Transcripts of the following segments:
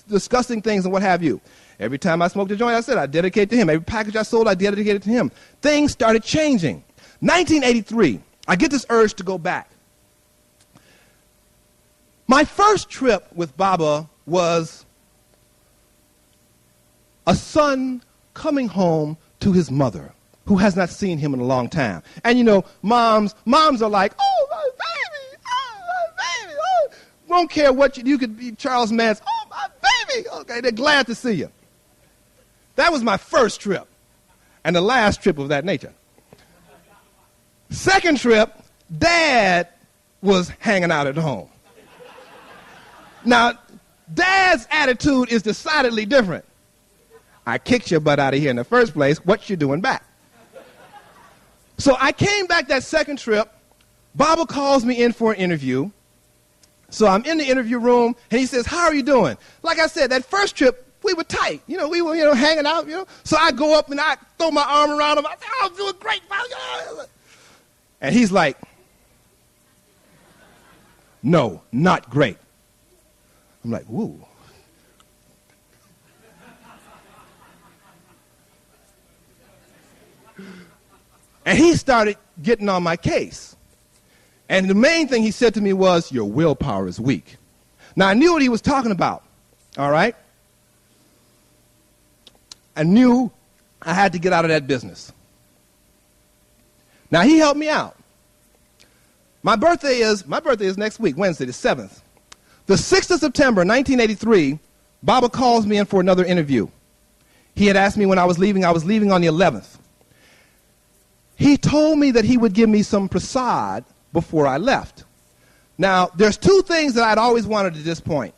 discussing things and what have you. Every time I smoked a joint, I said, I dedicate to him. Every package I sold, I dedicated to him. Things started changing. 1983, I get this urge to go back. My first trip with Baba was a son coming home to his mother, who has not seen him in a long time. And you know, moms are like, oh, my baby, won't care what you could be Charles Manson, oh, my baby, okay, they're glad to see you. That was my first trip, and the last trip of that nature. Second trip, Dad was hanging out at home. Now, Dad's attitude is decidedly different. I kicked your butt out of here in the first place. What you doing back? So I came back that second trip. Baba calls me in for an interview. So I'm in the interview room, and he says, how are you doing? Like I said, that first trip, we were tight. You know, we were, hanging out, So I go up and I throw my arm around him. I say, oh, I'm doing great, Baba. And he's like, no, not great. I'm like, woo. And he started getting on my case. And the main thing he said to me was, your willpower is weak. Now, I knew what he was talking about, all right? I knew I had to get out of that business. Now, he helped me out. My birthday is next week, Wednesday, the 7th. The 6th of September, 1983, Baba calls me in for another interview. He had asked me when I was leaving on the 11th. He told me that he would give me some prasad before I left. Now, there's two things that I'd always wanted at this point.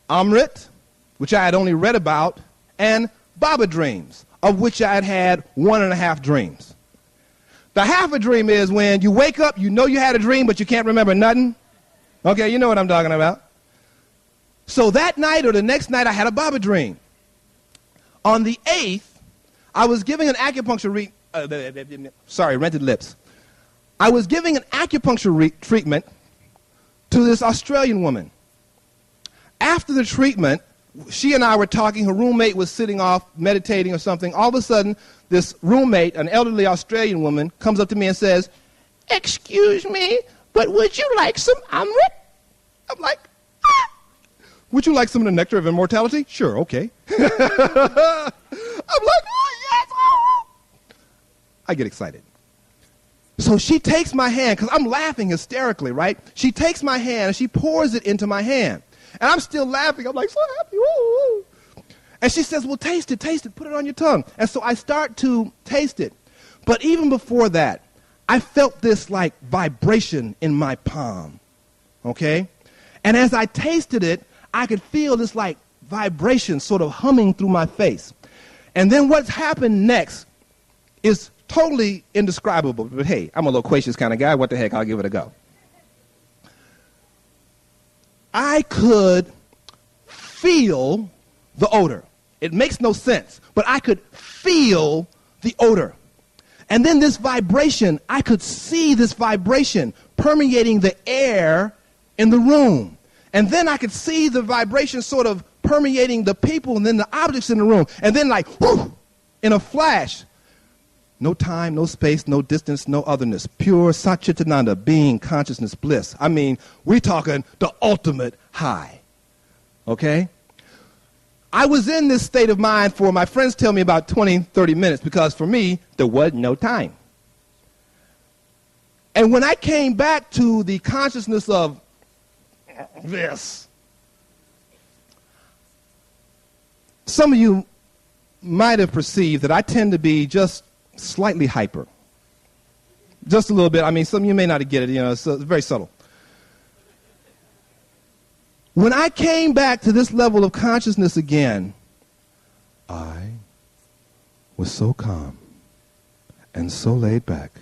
Amrit, which I had only read about, and Baba dreams, of which I had had 1.5 dreams. The half a dream is when you wake up, you know you had a dream, but you can't remember nothing. Okay, you know what I'm talking about. So that night or the next night, I had a Baba dream. On the 8th, I was giving an acupuncture rented lips. I was giving an acupuncture treatment to this Australian woman. After the treatment, she and I were talking. Her roommate was sitting off meditating or something. All of a sudden, this roommate, an elderly Australian woman, comes up to me and says, excuse me, but would you like some Amrit? I'm like, ah. Would you like some of the nectar of immortality? Sure, okay. I'm like, oh, yes. Oh. I get excited. So she takes my hand, because I'm laughing hysterically, right? She takes my hand and she pours it into my hand. And I'm still laughing. I'm like, so happy. Woo, woo. And she says, well, taste it, put it on your tongue. And so I start to taste it. But even before that, I felt this like vibration in my palm, okay? And as I tasted it, I could feel this like vibration sort of humming through my face. And then what's happened next is totally indescribable. But hey, I'm a loquacious kind of guy. What the heck, I'll give it a go. I could feel the odor. It makes no sense, but I could feel the odor. And then this vibration, I could see this vibration permeating the air in the room. And then I could see the vibration sort of permeating the people and then the objects in the room. And then like, whoo, in a flash, no time, no space, no distance, no otherness. Pure Satchitananda, being, consciousness, bliss. I mean, we're talking the ultimate high. Okay? I was in this state of mind for, my friends tell me, about 20, 30 minutes, because for me, there was no time. And when I came back to the consciousness of this, some of you might have perceived that I tend to be just slightly hyper. Just a little bit. I mean, some of you may not get it, it's very subtle. When I came back to this level of consciousness again, I was so calm and so laid back.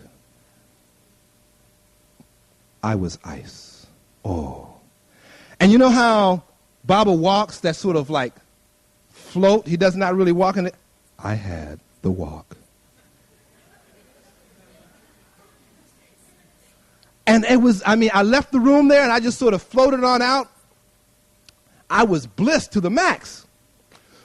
I was ice. Oh. And you know how Baba walks, that sort of like float? He does not really walk in it. I had the walk. And it was, I left the room there and I just sort of floated on out. I was blissed to the max.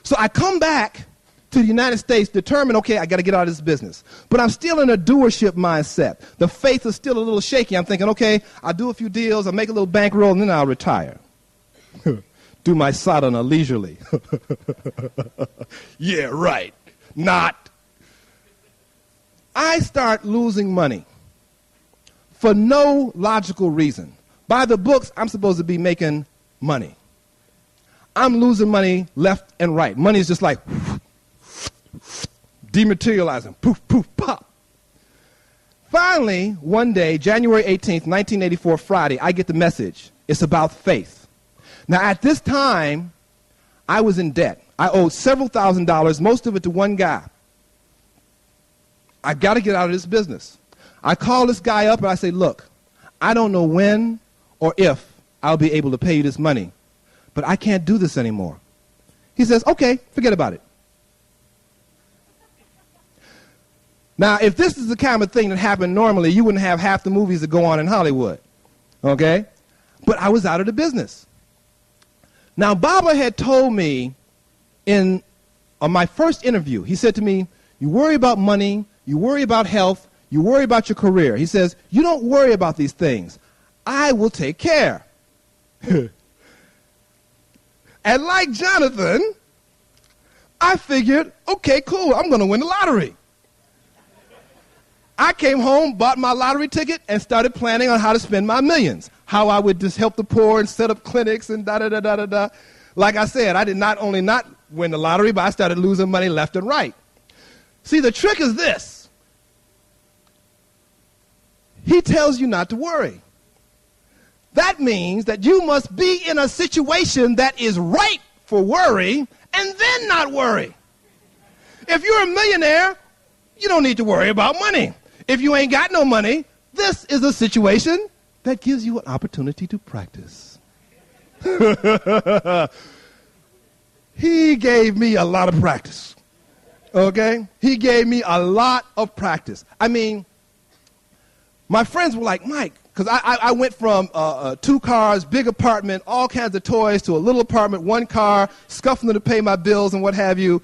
So I come back to the United States determined, okay, I got to get out of this business. But I'm still in a doership mindset. The faith is still a little shaky. I'm thinking, okay, I'll do a few deals, I'll make a little bankroll, and then I'll retire. Do my sadhana leisurely. Yeah, right. Not. I start losing money for no logical reason. By the books, I'm supposed to be making money. I'm losing money left and right. Money is just like dematerializing, poof, poof, pop. Finally, one day, January 18th, 1984, Friday, I get the message. It's about faith. Now, at this time, I was in debt. I owed several $1,000s, most of it to one guy. I got to get out of this business. I call this guy up and I say, look, I don't know when or if I'll be able to pay you this money, but I can't do this anymore. He says, okay, forget about it. Now, if this is the kind of thing that happened normally, you wouldn't have half the movies that go on in Hollywood, okay? But I was out of the business. Now, Baba had told me on my first interview, he said to me, you worry about money, you worry about health, you worry about your career. He says, you don't worry about these things. I will take care. And like Jonathan, I figured, okay, cool, I'm going to win the lottery. I came home, bought my lottery ticket, and started planning on how to spend my millions, how I would just help the poor and set up clinics and da-da-da-da-da-da. Like I said, I did not only not win the lottery, but I started losing money left and right. See, the trick is this. He tells you not to worry. That means that you must be in a situation that is right for worry and then not worry. If you're a millionaire, you don't need to worry about money. If you ain't got no money, this is a situation that gives you an opportunity to practice. He gave me a lot of practice. Okay? He gave me a lot of practice. I mean, my friends were like, Mike, because I went from 2 cars, big apartment, all kinds of toys, to a little apartment, 1 car, scuffling to pay my bills and what have you.